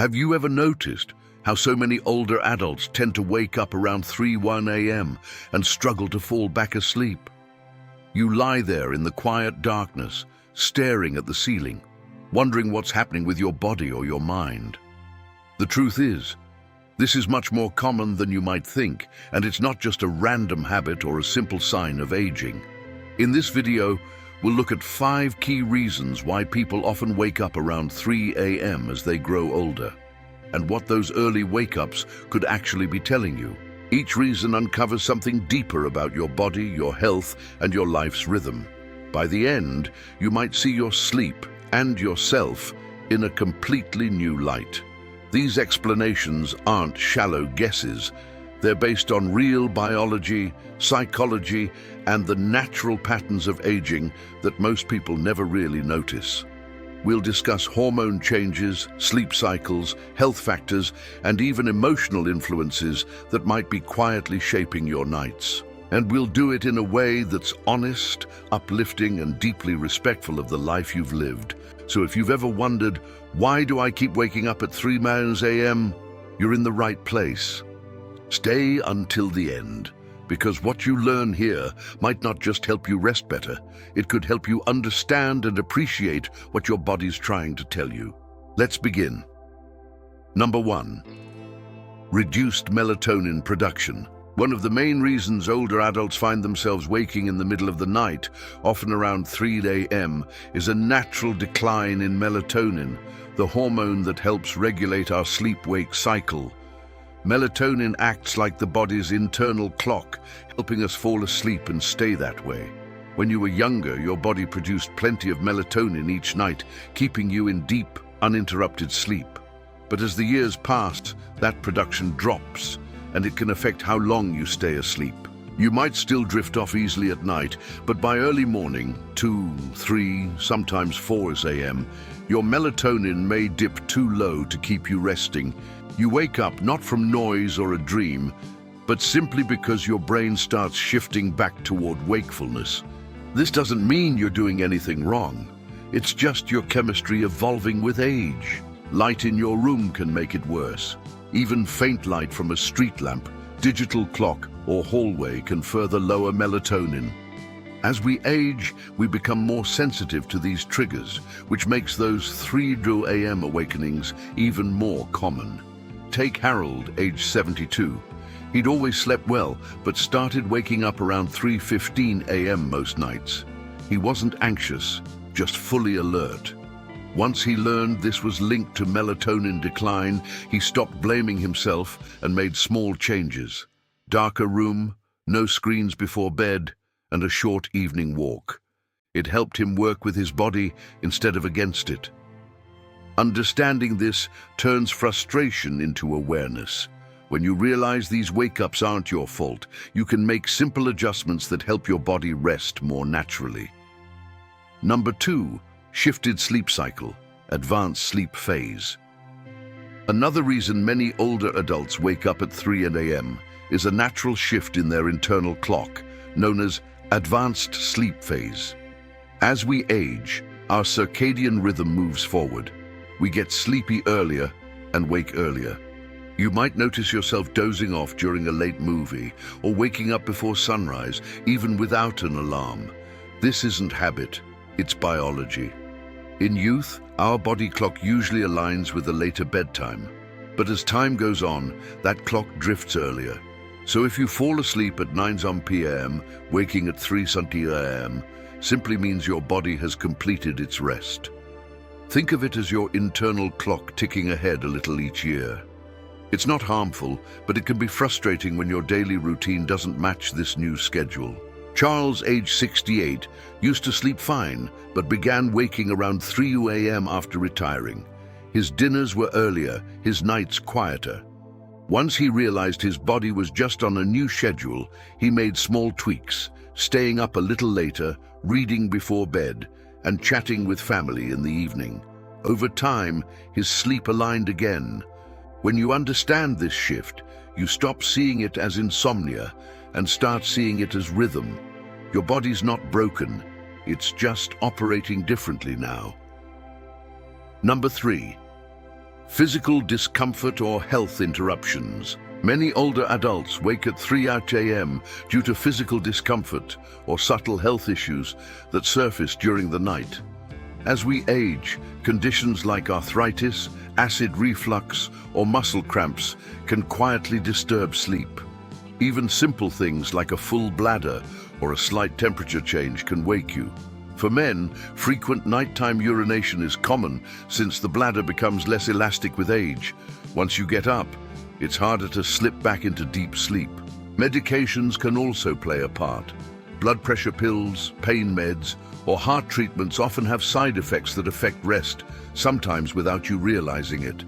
Have you ever noticed how so many older adults tend to wake up around 1 a.m. and struggle to fall back asleep? You lie there in the quiet darkness, staring at the ceiling, wondering what's happening with your body or your mind. The truth is, this is much more common than you might think, and it's not just a random habit or a simple sign of aging. In this video, we'll look at 5 key reasons why people often wake up around 3 a.m. as they grow older, and what those early wake-ups could actually be telling you. Each reason uncovers something deeper about your body, your health, and your life's rhythm. By the end, you might see your sleep and yourself in a completely new light. These explanations aren't shallow guesses. They're based on real biology, psychology, and the natural patterns of aging that most people never really notice. We'll discuss hormone changes, sleep cycles, health factors, and even emotional influences that might be quietly shaping your nights. And we'll do it in a way that's honest, uplifting, and deeply respectful of the life you've lived. So if you've ever wondered, why do I keep waking up at 3 a.m., you're in the right place. Stay until the end, because what you learn here might not just help you rest better, it could help you understand and appreciate what your body's trying to tell you. Let's begin. Number 1. Reduced melatonin production. One of the main reasons older adults find themselves waking in the middle of the night, often around 3 a.m., is a natural decline in melatonin, the hormone that helps regulate our sleep-wake cycle. Melatonin acts like the body's internal clock, helping us fall asleep and stay that way. When you were younger, your body produced plenty of melatonin each night, keeping you in deep, uninterrupted sleep. But as the years pass, that production drops, and it can affect how long you stay asleep. You might still drift off easily at night, but by early morning, 2, 3, sometimes 4 a.m., your melatonin may dip too low to keep you resting. You wake up not from noise or a dream, but simply because your brain starts shifting back toward wakefulness. This doesn't mean you're doing anything wrong. It's just your chemistry evolving with age. Light in your room can make it worse. Even faint light from a street lamp, digital clock, or hallway can further lower melatonin. As we age, we become more sensitive to these triggers, which makes those 3 a.m. awakenings even more common. Take Harold, age 72. He'd always slept well, but started waking up around 3:15 a.m. most nights. He wasn't anxious, just fully alert. Once he learned this was linked to melatonin decline, he stopped blaming himself and made small changes. Darker room, no screens before bed, and a short evening walk. It helped him work with his body instead of against it. Understanding this turns frustration into awareness. When you realize these wake-ups aren't your fault, you can make simple adjustments that help your body rest more naturally. Number 2. Shifted sleep cycle, advanced sleep phase. Another reason many older adults wake up at 3 a.m. is a natural shift in their internal clock, known as advanced sleep phase. As we age, our circadian rhythm moves forward. We get sleepy earlier and wake earlier. You might notice yourself dozing off during a late movie or waking up before sunrise, even without an alarm. This isn't habit, it's biology. In youth, our body clock usually aligns with a later bedtime. But as time goes on, that clock drifts earlier. So if you fall asleep at 9 p.m., waking at 3 a.m., simply means your body has completed its rest. Think of it as your internal clock ticking ahead a little each year. It's not harmful, but it can be frustrating when your daily routine doesn't match this new schedule. Charles, age 68, used to sleep fine, but began waking around 3 a.m. after retiring. His dinners were earlier, his nights quieter. Once he realized his body was just on a new schedule, he made small tweaks, staying up a little later, reading before bed, and chatting with family in the evening. Over time, his sleep aligned again. When you understand this shift, you stop seeing it as insomnia and start seeing it as rhythm. Your body's not broken, it's just operating differently now. Number 3. Physical discomfort or health interruptions. Many older adults wake at 3 a.m. due to physical discomfort or subtle health issues that surface during the night. As we age, conditions like arthritis, acid reflux, or muscle cramps can quietly disturb sleep. Even simple things like a full bladder or a slight temperature change can wake you. For men, frequent nighttime urination is common since the bladder becomes less elastic with age. Once you get up, it's harder to slip back into deep sleep. Medications can also play a part. Blood pressure pills, pain meds, or heart treatments often have side effects that affect rest, sometimes without you realizing it.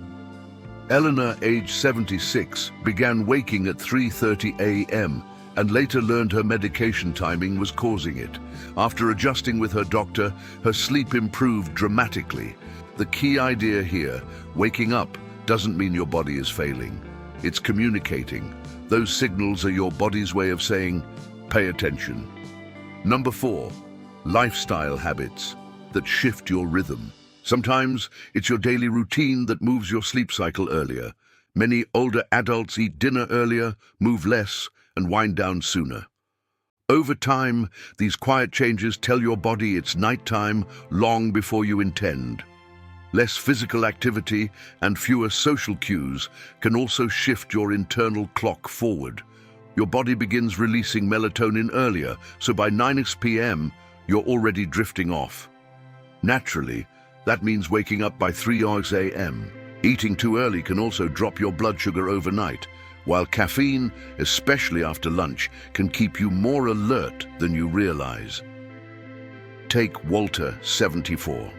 Eleanor, age 76, began waking at 3:30 a.m. and later learned her medication timing was causing it. After adjusting with her doctor, her sleep improved dramatically. The key idea here, waking up doesn't mean your body is failing. It's communicating. Those signals are your body's way of saying, pay attention. Number 4, lifestyle habits that shift your rhythm. Sometimes it's your daily routine that moves your sleep cycle earlier. Many older adults eat dinner earlier, move less, and wind down sooner. Over time, these quiet changes tell your body it's nighttime long before you intend. Less physical activity and fewer social cues can also shift your internal clock forward. Your body begins releasing melatonin earlier, so by 9 p.m., you're already drifting off. Naturally, that means waking up by 3 a.m. Eating too early can also drop your blood sugar overnight, while caffeine, especially after lunch, can keep you more alert than you realize. Take Walter, 74.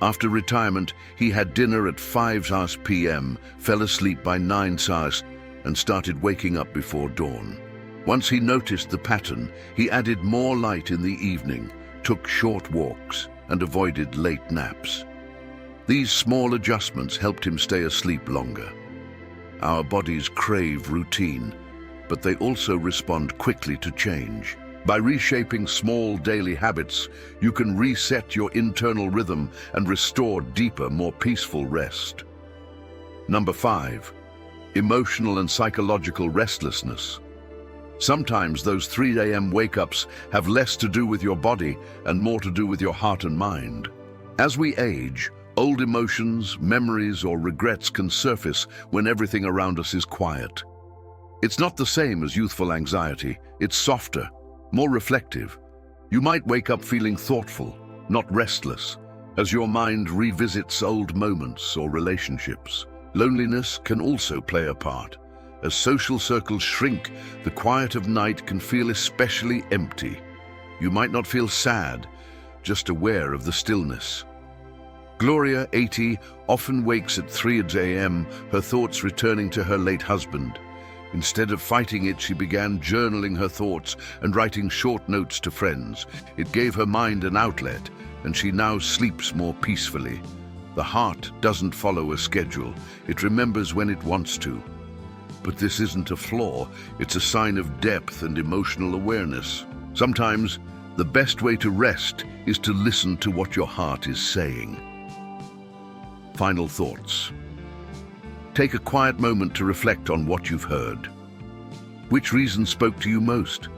After retirement, he had dinner at 5 p.m., fell asleep by 9 hours, and started waking up before dawn. Once he noticed the pattern, he added more light in the evening, took short walks, and avoided late naps. These small adjustments helped him stay asleep longer. Our bodies crave routine, but they also respond quickly to change. By reshaping small daily habits, you can reset your internal rhythm and restore deeper, more peaceful rest. Number 5, emotional and psychological restlessness. Sometimes those 3 a.m. wake-ups have less to do with your body and more to do with your heart and mind. As we age, old emotions, memories, or regrets can surface when everything around us is quiet. It's not the same as youthful anxiety. It's softer, more reflective. You might wake up feeling thoughtful, not restless, as your mind revisits old moments or relationships. Loneliness can also play a part. As social circles shrink, the quiet of night can feel especially empty. You might not feel sad, just aware of the stillness. Gloria, 80, often wakes at 3 a.m., her thoughts returning to her late husband. Instead of fighting it, she began journaling her thoughts and writing short notes to friends. It gave her mind an outlet, and she now sleeps more peacefully. The heart doesn't follow a schedule. It remembers when it wants to. But this isn't a flaw. It's a sign of depth and emotional awareness. Sometimes, the best way to rest is to listen to what your heart is saying. Final thoughts. Take a quiet moment to reflect on what you've heard. Which reason spoke to you most?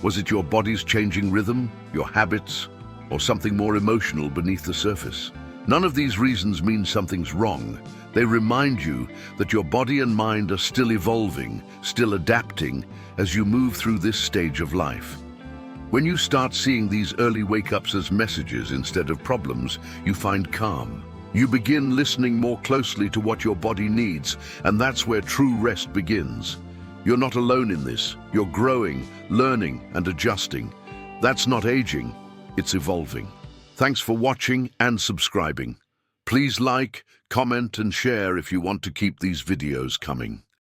Was it your body's changing rhythm, your habits, or something more emotional beneath the surface? None of these reasons mean something's wrong. They remind you that your body and mind are still evolving, still adapting as you move through this stage of life. When you start seeing these early wake-ups as messages instead of problems, you find calm. You begin listening more closely to what your body needs, and that's where true rest begins. You're not alone in this. You're growing, learning, and adjusting. That's not aging, it's evolving. Thanks for watching and subscribing. Please like, comment, and share if you want to keep these videos coming.